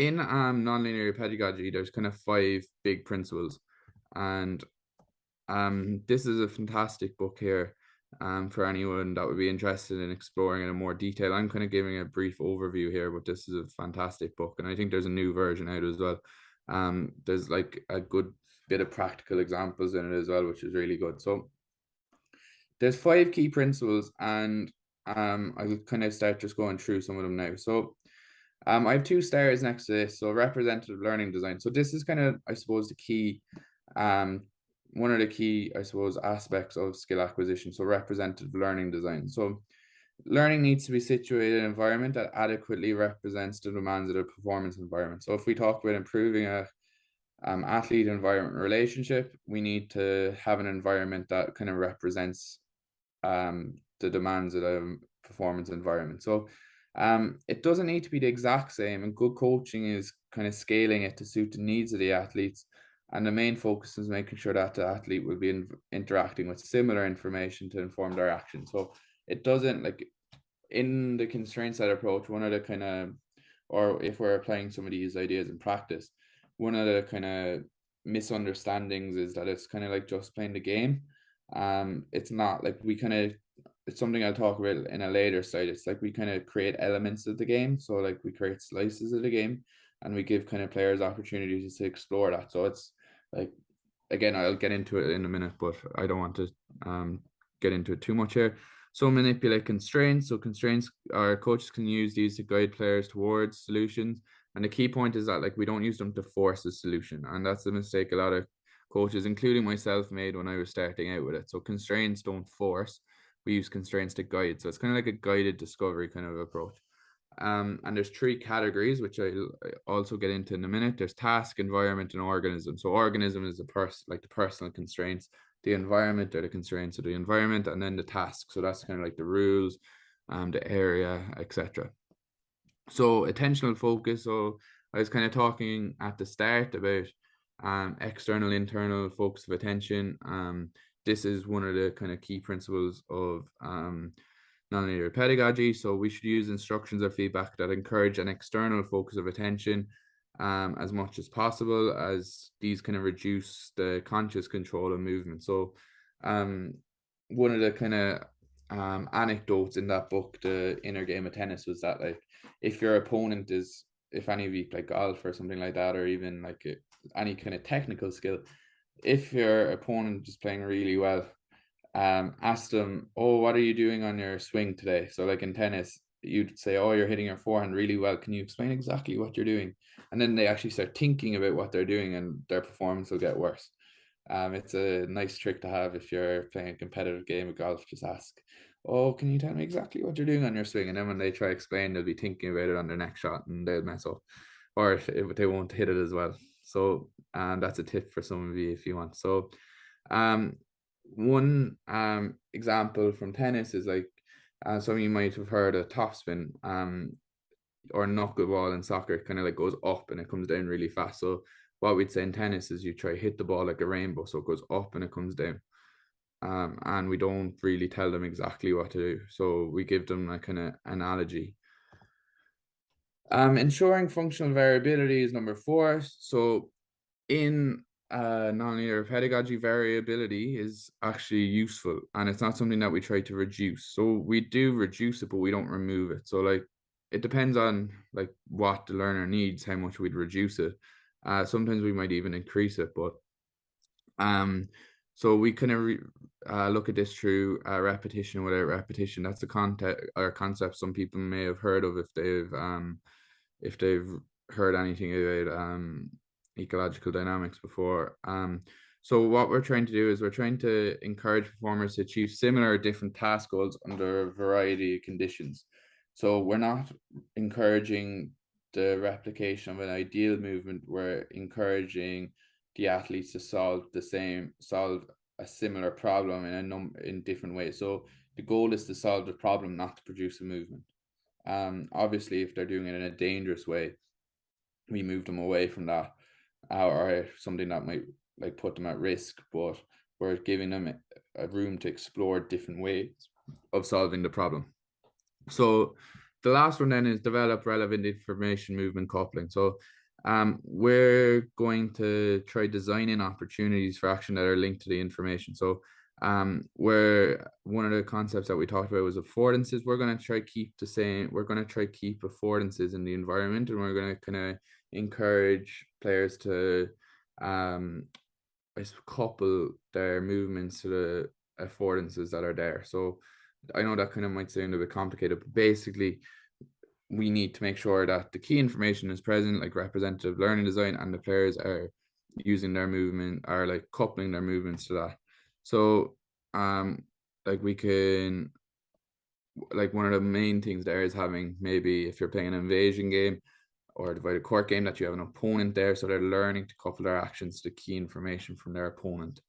in nonlinear pedagogy, there's kind of five big principles, and this is a fantastic book here for anyone that would be interested in exploring in more detail. I'm kind of giving a brief overview here, but this is a fantastic book, and I think there's a new version out as well. There's like a good bit of practical examples in it as well, which is really good. So there's five key principles, and I'll kind of start just going through some of them now. So I have two stars next to this. So representative learning design. So this is kind of, I suppose, the key, one of the key, I suppose, aspects of skill acquisition. So representative learning design. So learning needs to be situated in an environment that adequately represents the demands of the performance environment. So if we talk about improving a athlete environment relationship, we need to have an environment that kind of represents the demands of the performance environment. So it doesn't need to be the exact same, and good coaching is kind of scaling it to suit the needs of the athletes. And the main focus is making sure that the athlete will be interacting with similar information to inform their action. So it doesn't, like, in the constraint set approach, one of the kind of, or if we're applying some of these ideas in practice, one of the kind of misunderstandings is that it's kind of like just playing the game. It's not like we kind of, it's something I'll talk about in a later slide. It's like we kind of create elements of the game. So like we create slices of the game, and we give kind of players opportunities to explore that. So it's like, again, I'll get into it in a minute, but I don't want to get into it too much here. So manipulate constraints. So constraints, our coaches can use these to guide players towards solutions. And the key point is that, like, we don't use them to force a solution. And that's the mistake a lot of coaches, including myself, made when I was starting out with it. So constraints don't force. We use constraints to guide. So it's kind of like a guided discovery kind of approach. And there's three categories, which I'll also get into in a minute. There's task, environment, and organism. So organism is the like the personal constraints. The environment are the constraints of the environment, and then the task. So that's kind of like the rules, the area, etc. So attentional focus. So I was kind of talking at the start about external, internal focus of attention. This is one of the kind of key principles of nonlinear pedagogy. So we should use instructions or feedback that encourage an external focus of attention as much as possible, as these kind of reduce the conscious control of movement. So one of the kind of anecdotes in that book, The Inner Game of Tennis, was that, like, if your opponent is, if any of you play golf or something like that, or even like any kind of technical skill, if your opponent is playing really well, ask them, oh, what are you doing on your swing today? So like in tennis, you'd say, oh, you're hitting your forehand really well. Can you explain exactly what you're doing? And then they actually start thinking about what they're doing, and their performance will get worse. It's a nice trick to have if you're playing a competitive game of golf. Just ask, oh, can you tell me exactly what you're doing on your swing? And then when they try to explain, they'll be thinking about it on their next shot, and they'll mess up, or if they won't hit it as well. So that's a tip for some of you if you want. So one example from tennis is like, some of you might have heard of topspin, or knuckleball in soccer. It kind of like goes up and it comes down really fast. So what we'd say in tennis is you try hit the ball like a rainbow, so it goes up and it comes down. And we don't really tell them exactly what to do, so we give them a kind of analogy. Ensuring functional variability is number 4. So in nonlinear pedagogy, variability is actually useful, and it's not something that we try to reduce. So we do reduce it, but we don't remove it. So like, it depends on like what the learner needs, how much we'd reduce it. Sometimes we might even increase it, but so we kind of look at this through repetition without repetition. That's a concept some people may have heard of if they've heard anything about ecological dynamics before. So what we're trying to do is we're trying to encourage performers to achieve similar or different task goals under a variety of conditions. So we're not encouraging the replication of an ideal movement. We're encouraging the athletes to solve a similar problem in different ways. So the goal is to solve the problem, not to produce a movement. Obviously, if they're doing it in a dangerous way, we move them away from that, or something that might like put them at risk, but we're giving them a room to explore different ways of solving the problem. So the last one then is develop relevant information movement coupling. So we're going to try designing opportunities for action that are linked to the information. So where one of the concepts that we talked about was affordances. We're going to try keep the same. We're going to try keep affordances in the environment, and we're going to kind of encourage players to couple their movements to the affordances that are there. So I know that kind of might sound a bit complicated, but basically we need to make sure that the key information is present, like representative learning design, and the players are using their movement, are like coupling their movements to that. So like we can, like one of the main things there is having, maybe if you're playing an invasion game or a divided court game, that you have an opponent there, so they're learning to couple their actions to key information from their opponent.